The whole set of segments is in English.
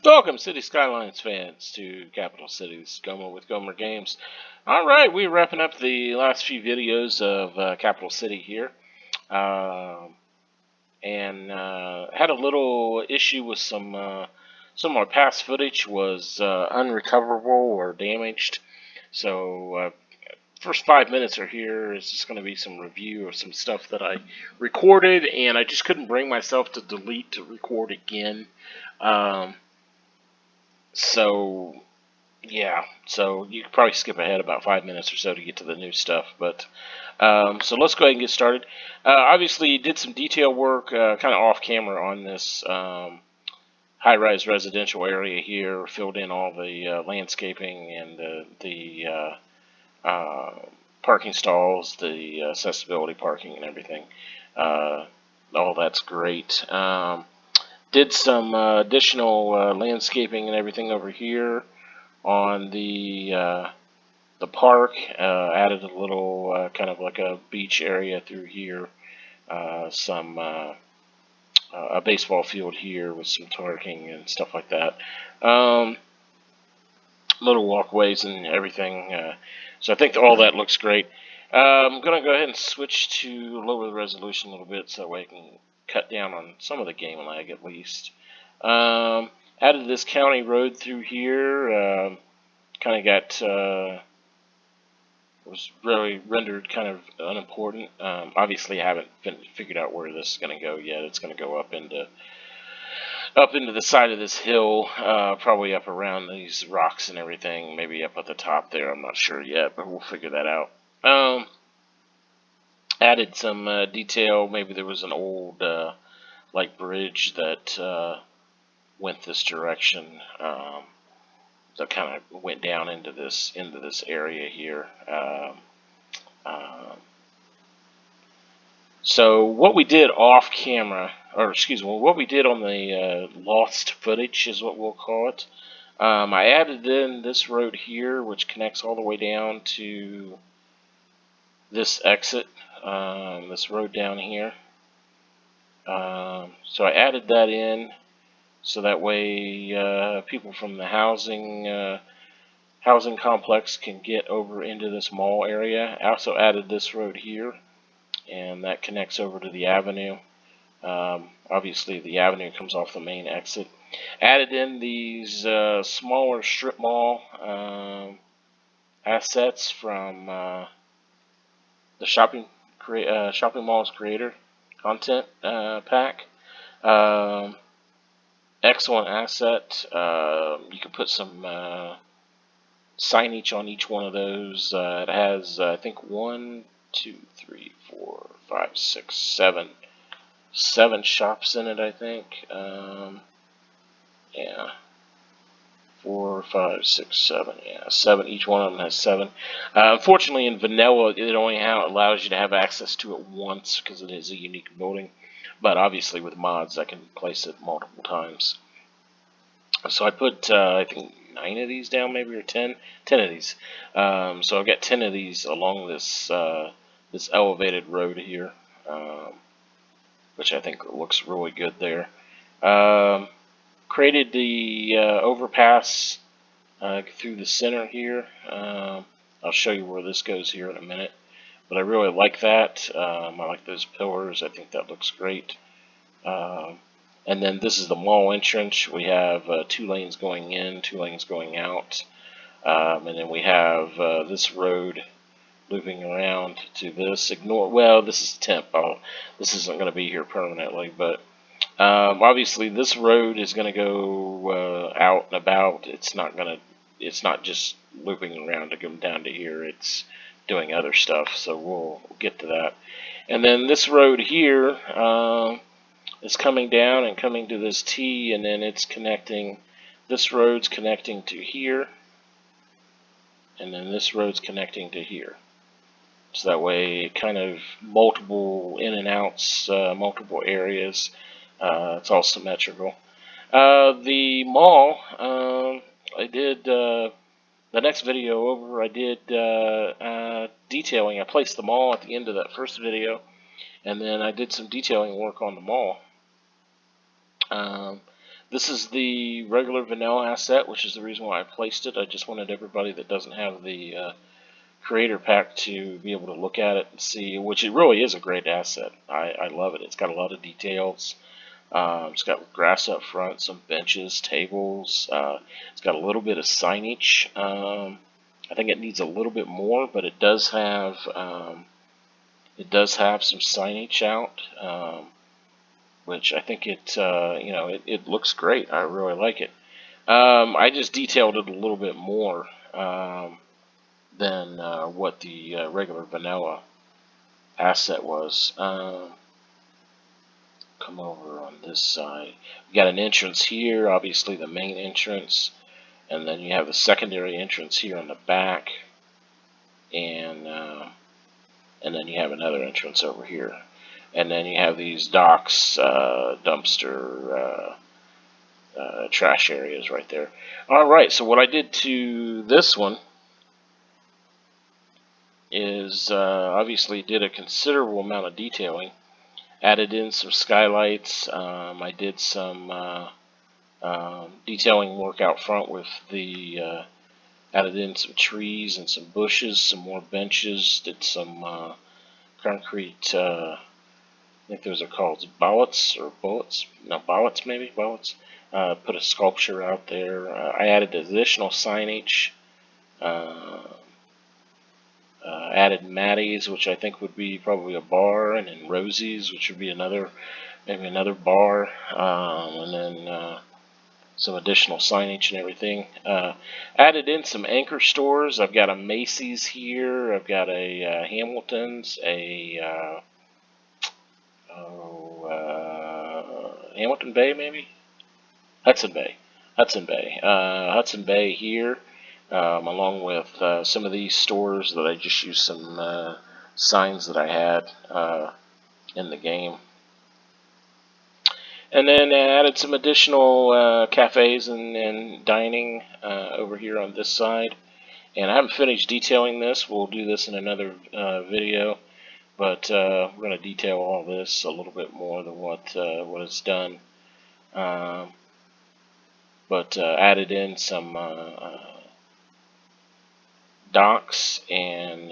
Welcome, City Skylines fans, to Capital City's Gomer with Gomer Games. Alright, we're wrapping up the last few videos of Capital City here. And had a little issue with some of our past footage was unrecoverable or damaged. So, first 5 minutes are here. It's just going to be some review of some stuff that I recorded, and I just couldn't bring myself to delete to record again. Um, so yeah, so you could probably skip ahead about 5 minutes or so to get to the new stuff. But so let's go ahead and get started. Obviously, did some detail work, kind of off camera on this high-rise residential area here. Filled in all the landscaping and the parking stalls, the accessibility parking, and everything. All that's great. Did some additional landscaping and everything over here on the park. Added a little kind of like a beach area through here. Some a baseball field here with some parking and stuff like that. Little walkways and everything. So I think all that looks great. I'm gonna go ahead and switch to lower the resolution a little bit so that way I can cut down on some of the game lag at least. Added this county road through here. Kind of got was really rendered kind of unimportant. Obviously, I haven't figured out where this is going to go yet. It's going to go up into the side of this hill, probably up around these rocks and everything. Maybe up at the top there. I'm not sure yet, but we'll figure that out. Added some detail. Maybe there was an old like bridge that went this direction. That kind of went down into this area here. So what we did off camera, or excuse me, what we did on the lost footage is what we'll call it. I added in this road here, which connects all the way down to this exit, this road down here. So I added that in, so that way people from the housing complex can get over into this mall area. I also added this road here, and that connects over to the avenue. Obviously, the avenue comes off the main exit. Added in these smaller strip mall assets from the shopping mall's creator content pack. Excellent asset. You can put some signage on each one of those. It has, I think, 1, 2, 3, 4, 5, 6, 7 shops in it, I think. Yeah. 4, 5, 6, 7. Yeah, 7. Each one of them has 7. Unfortunately, in vanilla, it only allows you to have access to it once because it is a unique building. But obviously, with mods, I can place it multiple times. So I put, I think, 9 of these down, maybe, or 10. 10 of these. So I've got 10 of these along this this elevated road here, which I think looks really good there. Created the overpass through the center here. I'll show you where this goes here in a minute. But I really like that. I like those pillars. I think that looks great. And then this is the mall entrance. We have 2 lanes going in, 2 lanes going out. And then we have this road looping around to this. Well, this is temp. This isn't going to be here permanently, but obviously this road is going to go out and about. It's not just looping around to come down to here. It's doing other stuff, so we'll get to that. And then this road here is coming down and coming to this T, and then it's connecting. This road's connecting to here, and then this road's connecting to here. So that way, kind of multiple in and outs, multiple areas. It's all symmetrical. The mall, I did the next video over. I did detailing. I placed the mall at the end of that first video, and then I did some detailing work on the mall. This is the regular vanilla asset, which is the reason why I placed it. I just wanted everybody that doesn't have the creator pack to be able to look at it and see, which it really is a great asset. I love it. It's got a lot of details. It's got grass up front, some benches, tables. It's got a little bit of signage. I think it needs a little bit more, but it does have some signage out, which I think it looks great. I really like it. I just detailed it a little bit more than what the regular vanilla asset was. Come over on this side. We got an entrance here, obviously the main entrance, and then you have the secondary entrance here on the back, and then you have another entrance over here, and then you have these docks, dumpster, trash areas right there. All right, so what I did to this one is obviously did a considerable amount of detailing. Added in some skylights. I did some detailing work out front with the added in some trees and some bushes, some more benches. Did some concrete. I think those are called bollets or bullets. No, bollets maybe bollets. Put a sculpture out there. I added additional signage. Added Maddie's, which I think would be probably a bar, and then Rosie's, which would be maybe another bar, and then some additional signage and everything. Added in some anchor stores. I've got a Macy's here. I've got a Hamilton's, a Hamilton Bay maybe? Hudson Bay. Hudson Bay here. Along with some of these stores that I just used some signs that I had in the game. And then added some additional cafes and dining over here on this side. And I haven't finished detailing this. We'll do this in another video. But we're going to detail all this a little bit more than what it's done. But added in some docks and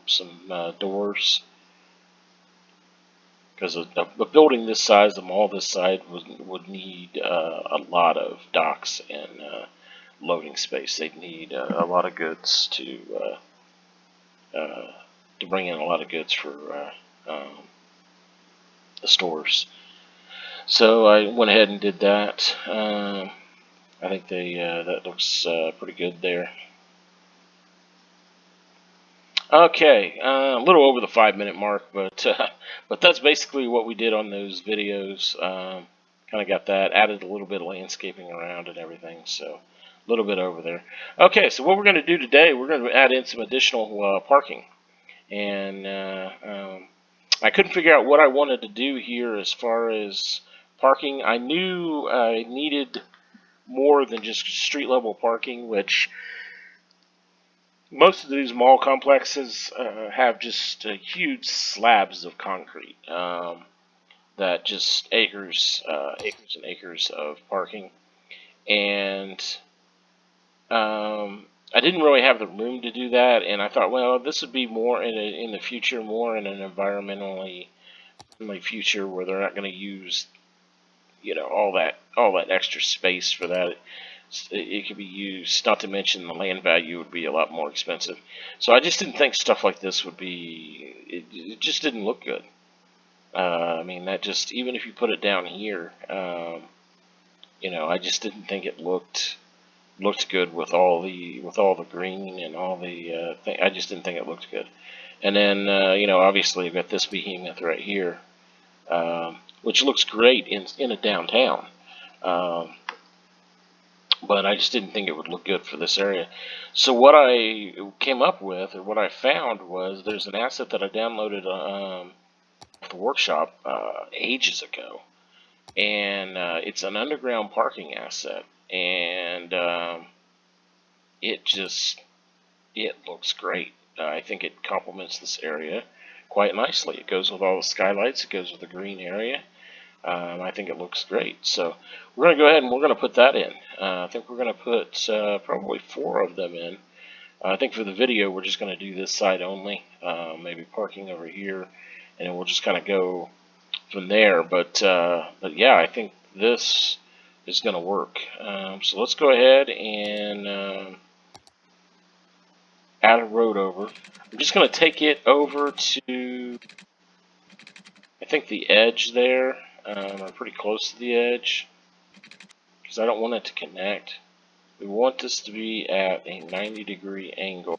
some doors, because a building this size, a mall this size, would need a lot of docks and loading space. They'd need a lot of goods to bring in a lot of goods for the stores. So I went ahead and did that. I think that looks pretty good there. Okay, a little over the 5-minute mark, but that's basically what we did on those videos. Kind of got that, added a little bit of landscaping around and everything, so a little bit over there. Okay, so what we're going to do today, we're going to add in some additional parking, and I couldn't figure out what I wanted to do here as far as parking. I knew I needed more than just street level parking, which most of these mall complexes have just huge slabs of concrete that just acres and acres of parking, and I didn't really have the room to do that. And I thought, well, this would be more in the future, more in an environmentally friendly future where they're not going to use all that extra space for that. It could be used, not to mention the land value would be a lot more expensive. So I just didn't think stuff like this would be, it just didn't look good. I mean, that just, even if you put it down here, I just didn't think it looked good with all the green and all the thing. I just didn't think it looked good. And then, obviously I've got this behemoth right here, which looks great in a downtown. But I just didn't think it would look good for this area. So what I came up with, or what I found, was there's an asset that I downloaded off the workshop ages ago, and it's an underground parking asset, and it looks great. I think it complements this area quite nicely. It goes with all the skylights. It goes with the green area. I think it looks great. So we're going to go ahead and we're going to put that in. I think we're going to put probably 4 of them in. I think for the video we're just going to do this side only, maybe parking over here, and then we'll just kind of go from there. But yeah, I think this is going to work. So let's go ahead and add a road over. I'm just going to take it over to, I think, the edge there, or pretty close to the edge, because I don't want it to connect. We want this to be at a 90-degree angle.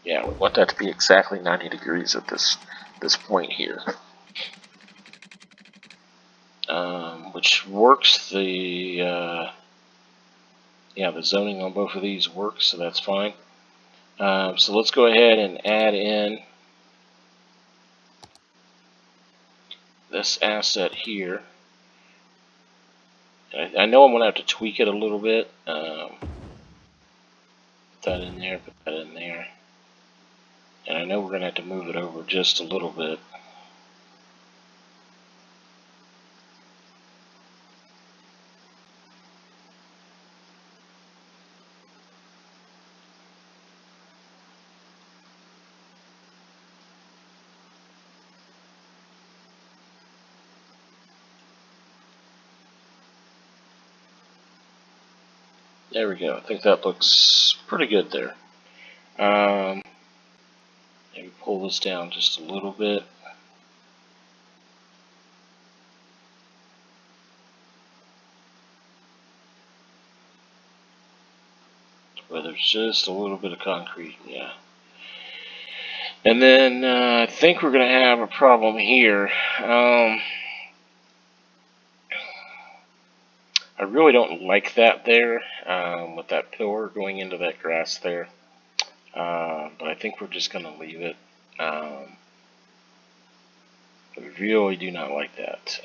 Yeah, we want that to be exactly 90 degrees at this point here. Which works. The zoning on both of these works, so that's fine. So let's go ahead and add in this asset here. I know I'm going to have to tweak it a little bit. Put that in there, put that in there. And I know we're going to have to move it over just a little bit. There we go. I think that looks pretty good there. Maybe pull this down just a little bit. Where there's just a little bit of concrete, yeah. And then I think we're going to have a problem here. I really don't like that there, with that pillar going into that grass there. But I think we're just going to leave it. I really do not like that.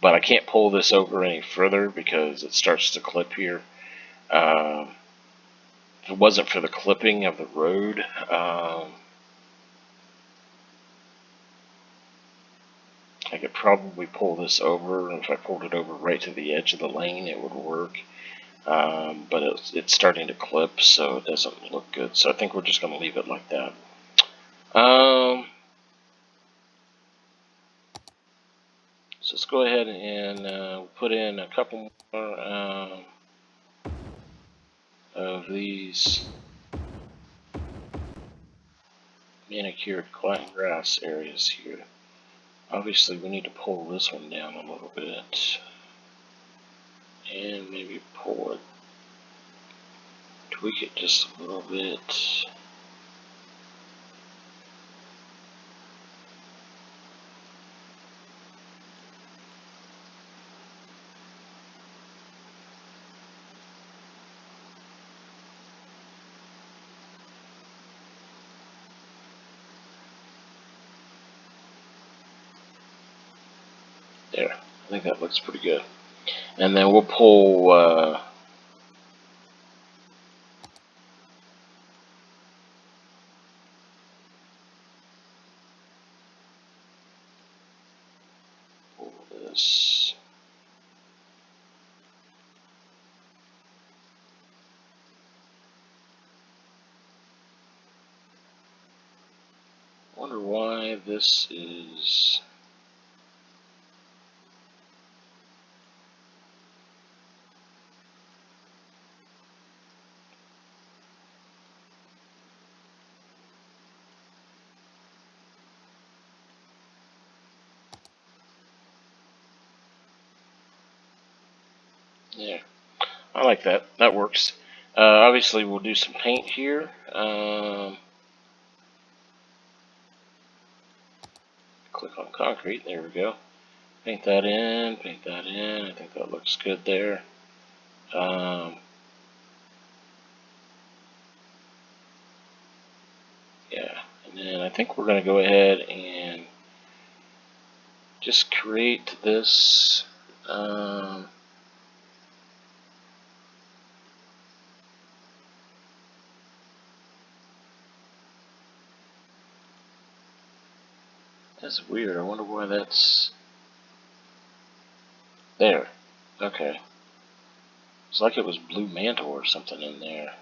But I can't pull this over any further because it starts to clip here. If it wasn't for the clipping of the road, I could probably pull this over. If I pulled it over right to the edge of the lane, it would work. But it's starting to clip, so it doesn't look good. So I think we're just going to leave it like that. So let's go ahead and put in a couple more of these manicured grass areas here. Obviously, we need to pull this one down a little bit. And maybe pull it, tweak it just a little bit. There, I think that looks pretty good. And then we'll pull this. Wonder why this is. Yeah, I like that. That works. Obviously, we'll do some paint here. Click on concrete. There we go. Paint that in. Paint that in. I think that looks good there. Yeah, and then I think we're going to go ahead and just create this. That's weird. I wonder why that's there. Okay. It's like it was Blue Mantle or something in there.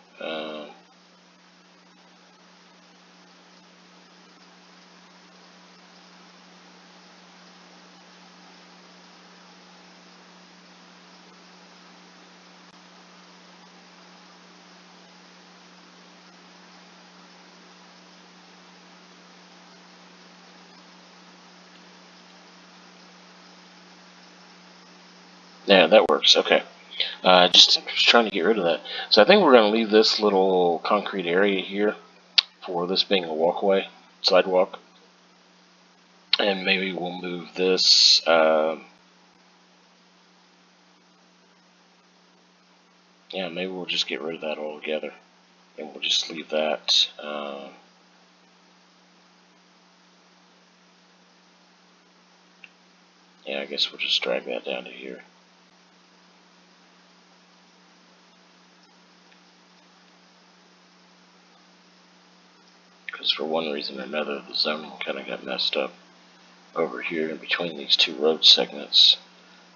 Yeah, that works. Okay. Just trying to get rid of that. So I think we're going to leave this little concrete area here for this being a walkway, sidewalk. And maybe we'll move this. Yeah, maybe we'll just get rid of that altogether. And we'll just leave that. Yeah, I guess we'll just drag that down to here. Because for one reason or another, the zoning kind of got messed up over here in between these two road segments.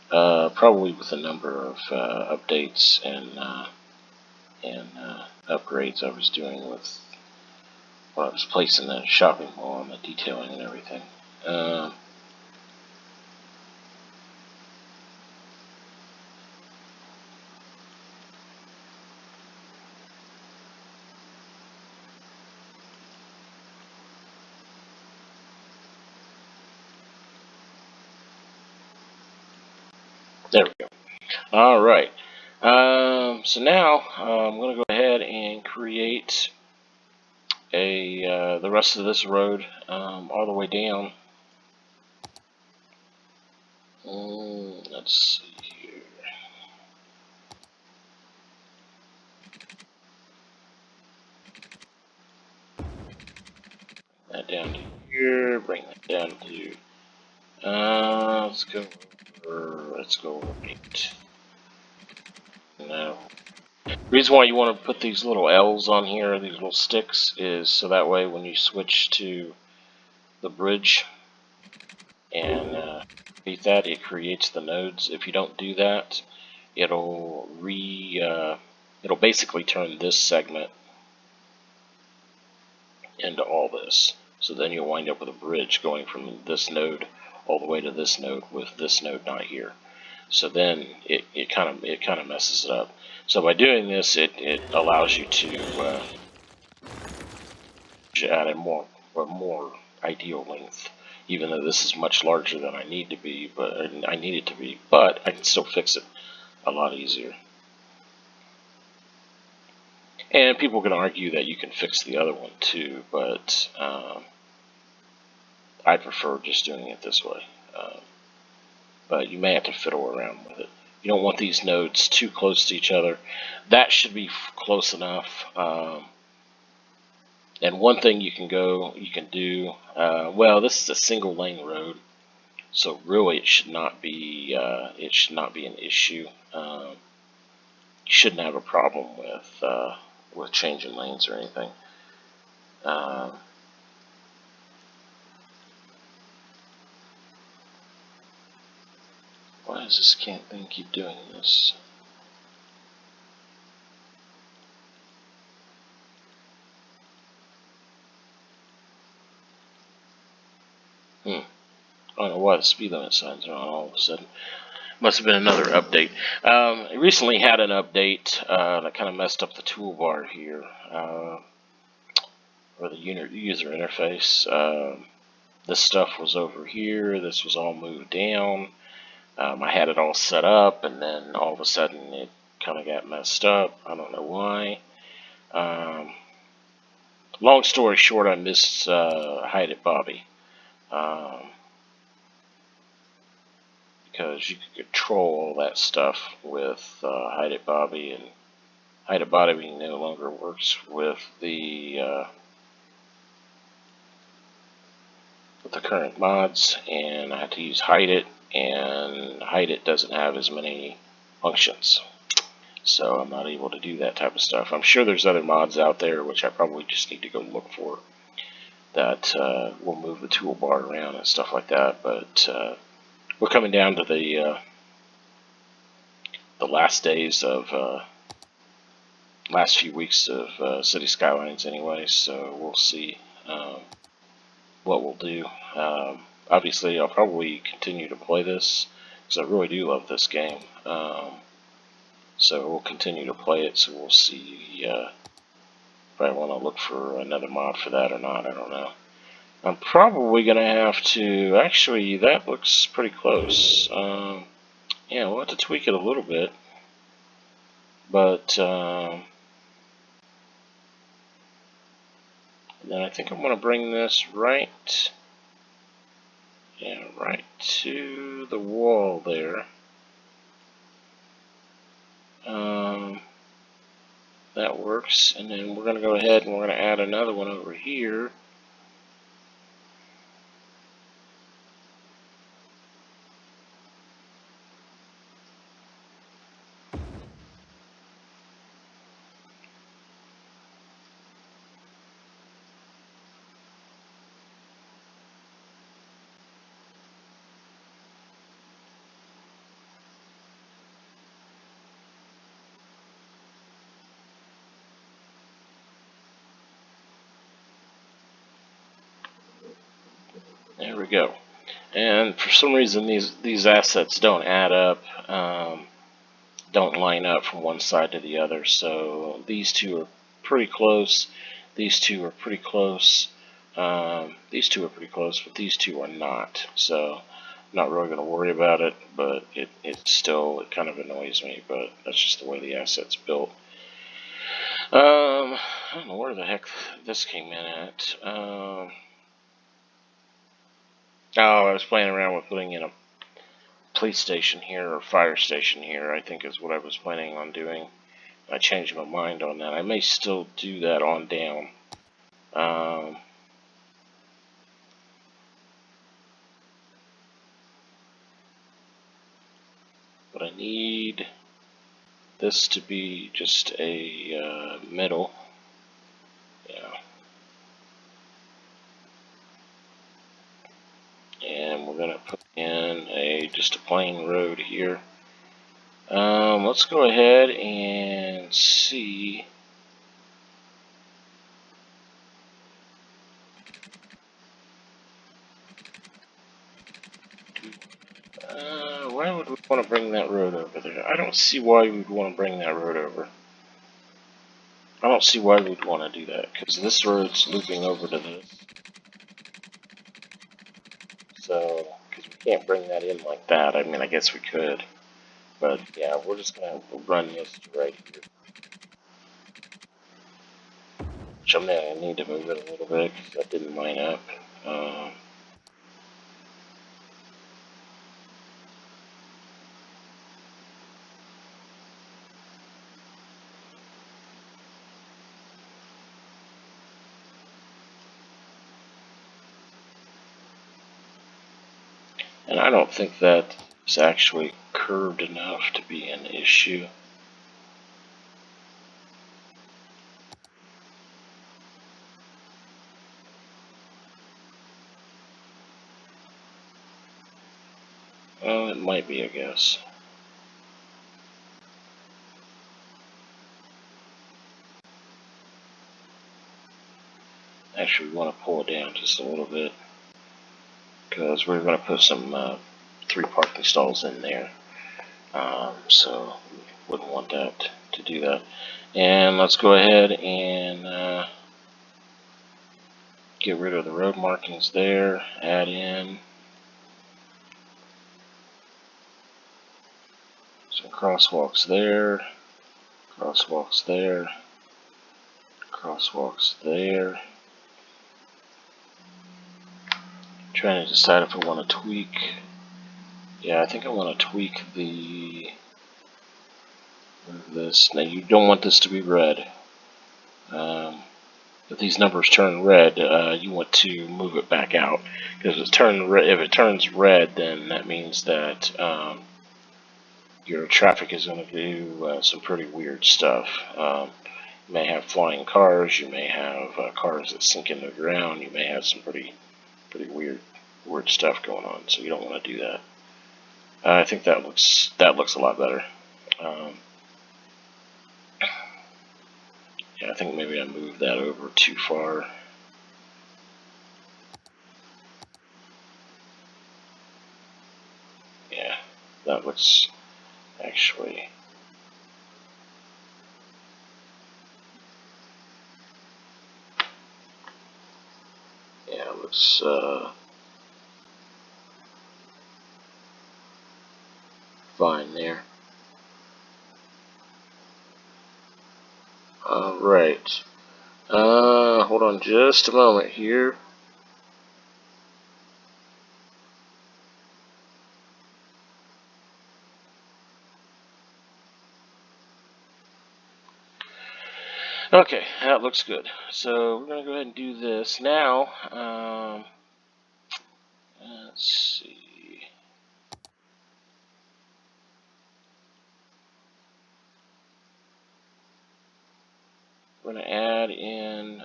Probably with a number of updates and upgrades I was doing with when I was placing the shopping mall and the detailing and everything. There we go. All right. So now I'm going to go ahead and create the rest of this road all the way down. Let's see here. That down to here. Bring that down to. Let's go over. Let's go over 8. No. The reason why you want to put these little L's on here, these little sticks, is so that way when you switch to the bridge and beat that, it creates the nodes. If you don't do that, it'll it'll basically turn this segment into all this. So then you'll wind up with a bridge going from this node all the way to this node with this node not here. So then it kind of messes it up. So by doing this, it allows you to add a more ideal length. Even though this is much larger than I need to be, but I need it to be, but I can still fix it a lot easier. And people can argue that you can fix the other one too, but I prefer just doing it this way. But you may have to fiddle around with it. You don't want these nodes too close to each other. That should be close enough. And one thing you can do. Well, this is a single lane road, so really it should not be an issue. You shouldn't have a problem with changing lanes or anything. Why does this thing keep doing this? I don't know why the speed limit signs are on all of a sudden. Must have been another update. I recently had an update that kind of messed up the toolbar here, or the user interface. This stuff was over here. This was all moved down. I had it all set up, and then all of a sudden it kind of got messed up. I don't know why. Long story short, I missed Hide It Bobby. Because you can control all that stuff with Hide It Bobby, and Hide It Bobby no longer works with the current mods, and I have to use Hide It, and Hide It doesn't have as many functions. So I'm not able to do that type of stuff. I'm sure there's other mods out there which I probably just need to go look for. that will move the toolbar around and stuff like that. But we're coming down to the last days of last few weeks of City Skylines anyway, so we'll see what we'll do. Obviously, I'll probably continue to play this because I really do love this game. So we'll continue to play it. So we'll see if I want to look for another mod for that or not. I don't know. I'm probably gonna have to. Actually, that looks pretty close. Yeah, we'll have to tweak it a little bit, but then I think I'm gonna bring this right. Yeah, right to the wall there. That works, and then we're going to go ahead and we're going to add another one over here. There we go. And for some reason, these assets don't add up, don't line up from one side to the other. So these two are pretty close. These two are pretty close. These two are pretty close, but these two are not. So I'm not really going to worry about it, but it kind of annoys me. But that's just the way the asset's built. I don't know where the heck this came in at. Oh, I was playing around with putting in a police station here or fire station here, I think is what I was planning on doing. I changed my mind on that. I may still do that on down. But I need this to be just a middle. Yeah. And we're going to put in just a plain road here. Let's go ahead and see. Why would we want to bring that road over there? I don't see why we'd want to bring that road over. I don't see why we'd want to do that, because this road's looping over to this. So, because we can't bring that in like that. I mean, I guess we could. But, yeah, we're just going to run this right here. Which I'm going to need to move it a little bit, because that didn't line up. And I don't think that is actually curved enough to be an issue. Well, it might be, I guess. Actually, we want to pull it down just a little bit, because we're going to put some 3 parking stalls in there. So wouldn't want that to do that. And let's go ahead and get rid of the road markings there. Add in some crosswalks there. Crosswalks there. Crosswalks there. I'm trying to decide if I want to tweak. Yeah, I think I want to tweak this. Now you don't want this to be red. If these numbers turn red, you want to move it back out, because if it turns red, then that means that your traffic is going to do some pretty weird stuff. You may have flying cars. You may have cars that sink into the ground. You may have some pretty weird stuff going on. So you don't want to do that. I think that looks a lot better. Yeah, I think maybe I moved that over too far. Yeah, that looks actually. Yeah, it looks fine there. Alright. Hold on just a moment here. Okay, that looks good. So we're going to go ahead and do this now. Let's see. We're going to add in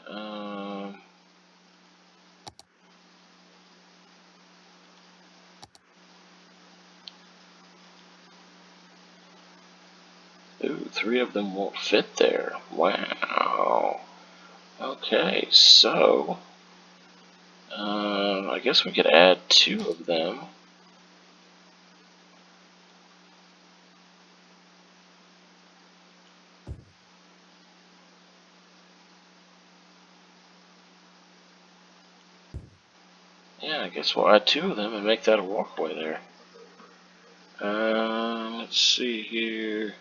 ooh, 3 of them won't fit there. Wow. Okay, so I guess we could add 2 of them. Yeah, I guess we'll add 2 of them and make that a walkway there. Let's see here.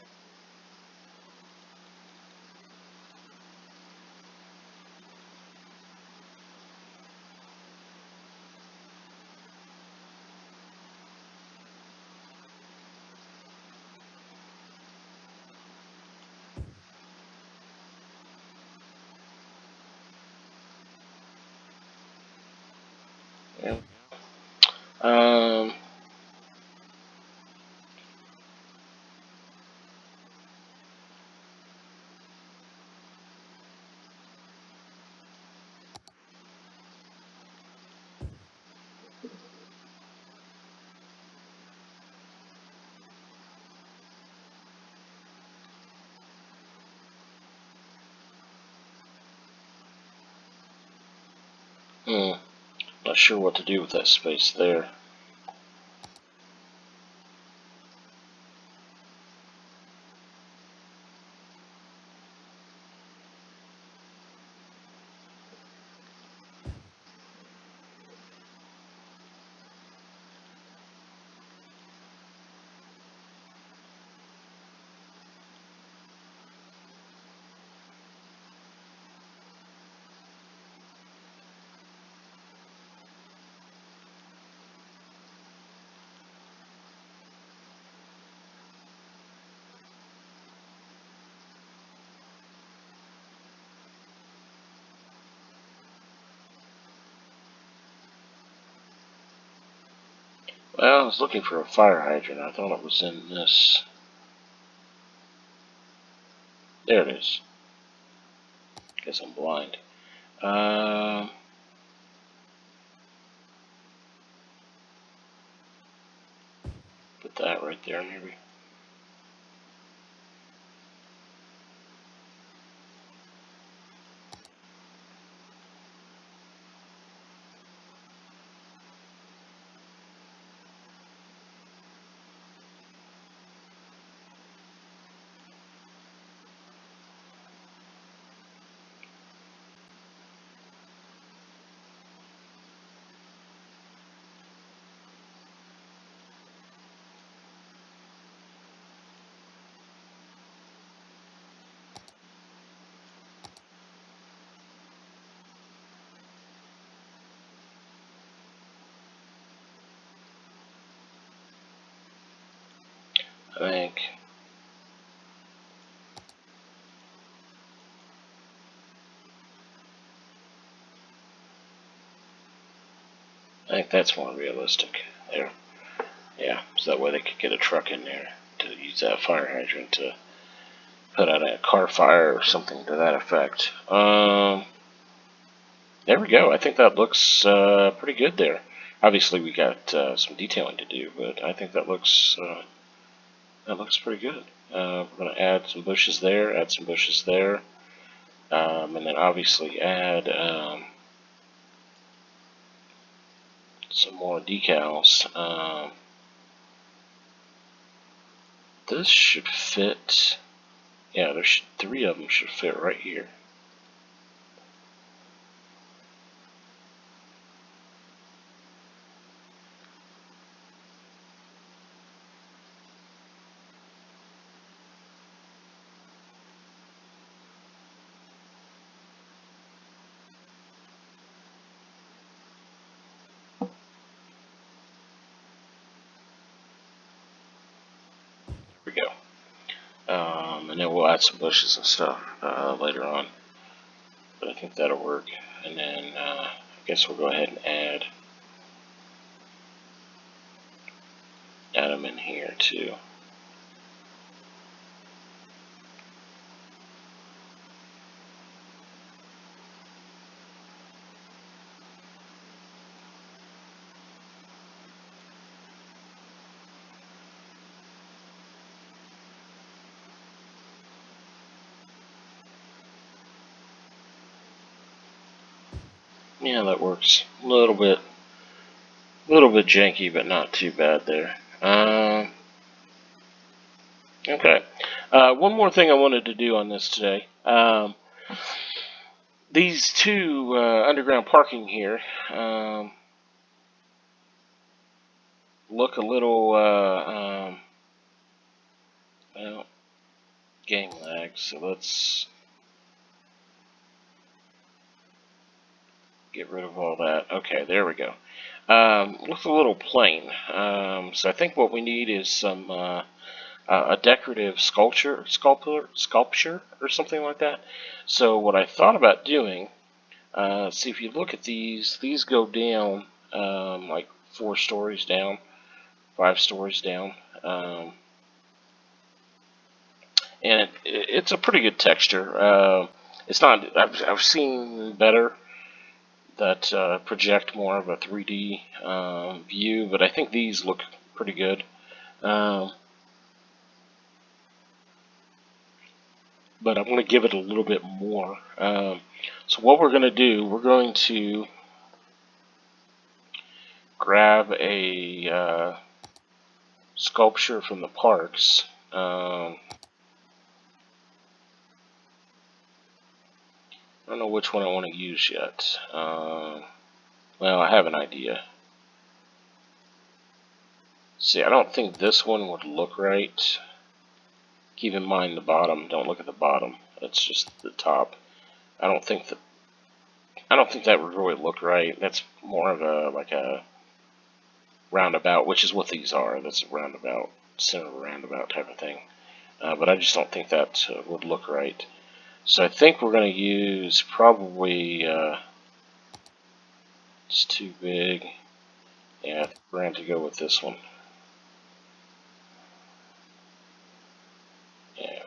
Yeah. Not sure what to do with that space there. Well, I was looking for a fire hydrant. I thought it was in this. There it is. Guess I'm blind. Put that right there, maybe. I think that's more realistic. There. Yeah, so that way they could get a truck in there to use that fire hydrant to put out a car fire or something to that effect. There we go. I think that looks pretty good there. Obviously, we got some detailing to do, but I think that looks pretty good. We're going to add some bushes there, add some bushes there, and then obviously add some more decals. This should fit. Yeah, there's 3 of them should fit right here. There we go. And then we'll add some bushes and stuff later on. But I think that'll work. And then I guess we'll go ahead and add them in here too. Yeah, that works. A little bit janky, but not too bad there. Okay. One more thing I wanted to do on this today. These 2 underground parking here look a little well, game lag. So let's get rid of all that. Okay, there we go. Looks a little plain. So I think what we need is some a decorative sculpture or something like that. So what I thought about doing, see if you look at these go down like 4 stories down, 5 stories down, and it's a pretty good texture. It's not. I've seen better that project more of a 3D view, but I think these look pretty good. But I'm going to give it a little bit more. So what we're going to do, we're going to grab a sculpture from the parks. I don't know which one I want to use yet. Well, I have an idea. See, I don't think this one would look right. Keep in mind the bottom. Don't look at the bottom. It's just the top. I don't think that would really look right. That's more of a roundabout, which is what these are. That's a roundabout, center of a roundabout type of thing. But I just don't think that would look right. So I think we're going to use probably, it's too big. Yeah, we're going to go with this one. Yeah.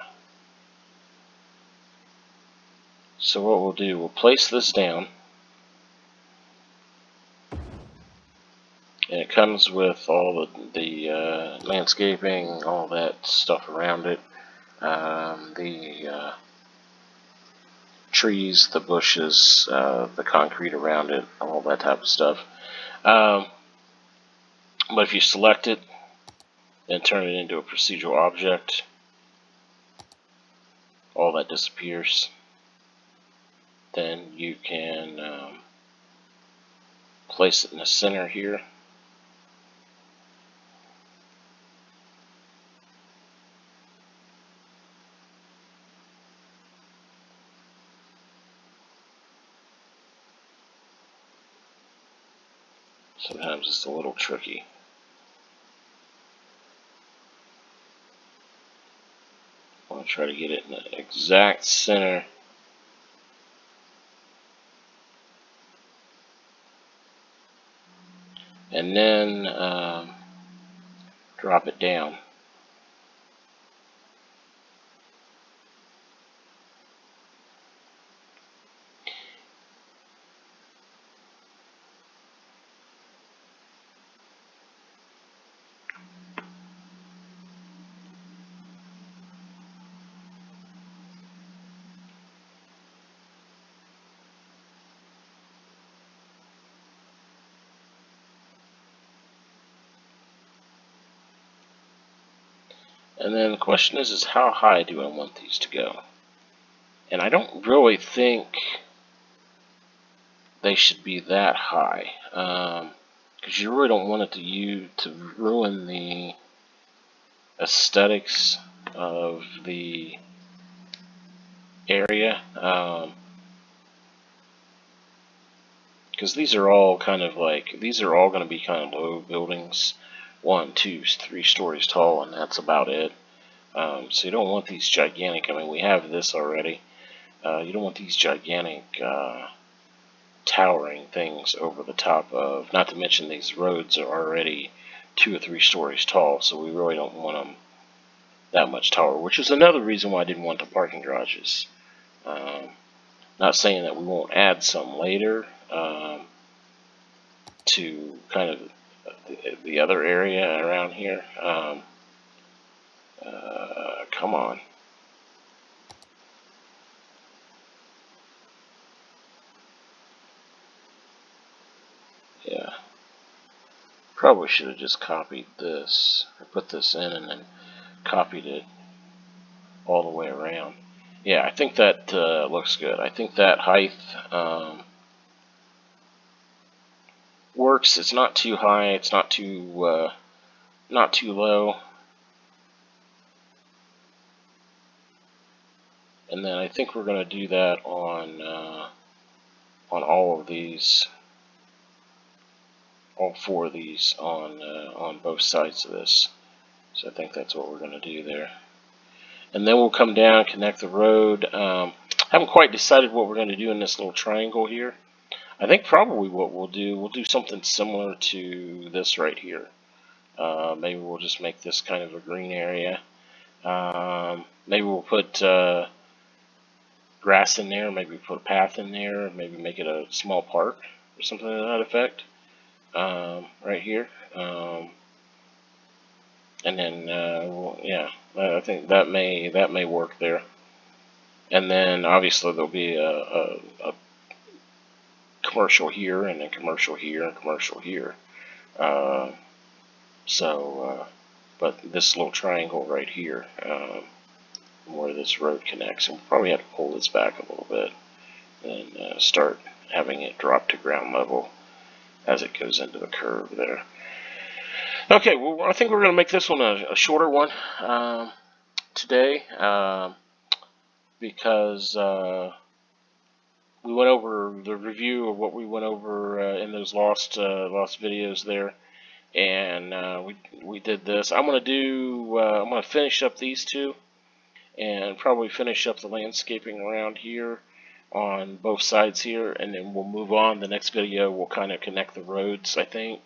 So what we'll do, we'll place this down. And it comes with all the landscaping, all that stuff around it. The trees, the bushes, the concrete around it, all that type of stuff. But if you select it and turn it into a procedural object, all that disappears. Then you can place it in the center here. Sometimes it's a little tricky. I want to try to get it in the exact center. And then drop it down. And then the question is how high do I want these to go? And I don't really think they should be that high, because you really don't want it to ruin the aesthetics of the area. Because these are all kind of like, these are all going to be kind of low buildings, 1, 2, 3 stories tall, and that's about it. So you don't want these gigantic, I mean, we have this already. You don't want these gigantic towering things over the top of, not to mention these roads are already 2 or 3 stories tall, so we really don't want them that much taller, which is another reason why I didn't want the parking garages. Not saying that we won't add some later to kind of the other area around here. Come on. Yeah. Probably should have just copied this, or put this in and then copied it all the way around. Yeah, I think that looks good. I think that height works. It's not too high. It's not too low. And then I think we're going to do that on all of these, all 4 of these on both sides of this. So I think that's what we're going to do there. And then we'll come down, connect the road. Haven't quite decided what we're going to do in this little triangle here. I think probably what we'll do something similar to this right here. Maybe we'll just make this kind of a green area. Maybe we'll put grass in there, maybe put a path in there, maybe make it a small park or something to that effect. Right here. And then, well, yeah, I think that may work there. And then obviously there'll be a commercial here, and then commercial here, and commercial here. But this little triangle right here, where this road connects, and we'll probably have to pull this back a little bit and start having it drop to ground level as it goes into the curve there. Okay, well, I think we're going to make this one a shorter one today because we went over the review of what we went over in those lost videos there, and we did this. I'm going to finish up these 2, and probably finish up the landscaping around here on both sides here, and then we'll move on. The next video we'll kind of connect the roads, I think.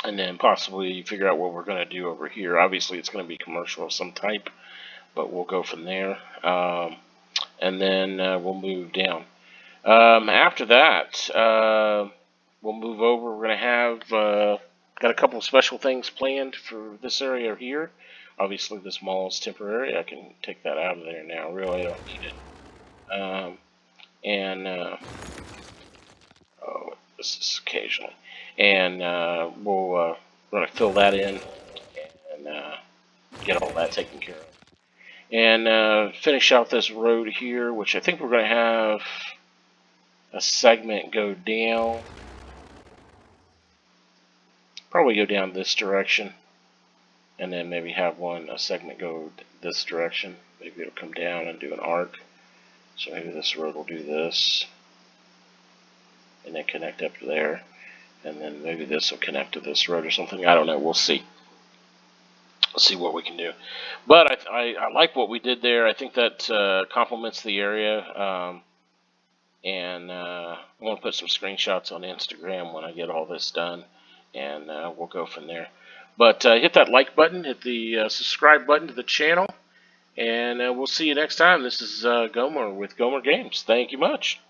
And then possibly figure out what we're going to do over here. Obviously, it's going to be commercial of some type, but we'll go from there. And then we'll move down. After that, we'll move over. We're going to have got a couple of special things planned for this area here. Obviously, this mall is temporary. I can take that out of there now. Really, I don't need it. Oh, this is occasionally. And we're going to fill that in and get all that taken care of. And finish out this road here, which I think we're going to have a segment go down. Probably go down this direction. And then maybe have a segment go this direction. Maybe it'll come down and do an arc. So maybe this road will do this. And then connect up to there. And then maybe this will connect to this road or something. I don't know. We'll see. We'll see what we can do. But I like what we did there. I think that complements the area. And I want to put some screenshots on Instagram when I get all this done. And we'll go from there. But hit that like button. Hit the subscribe button to the channel. And we'll see you next time. This is Gomer with Gomer Games. Thank you much.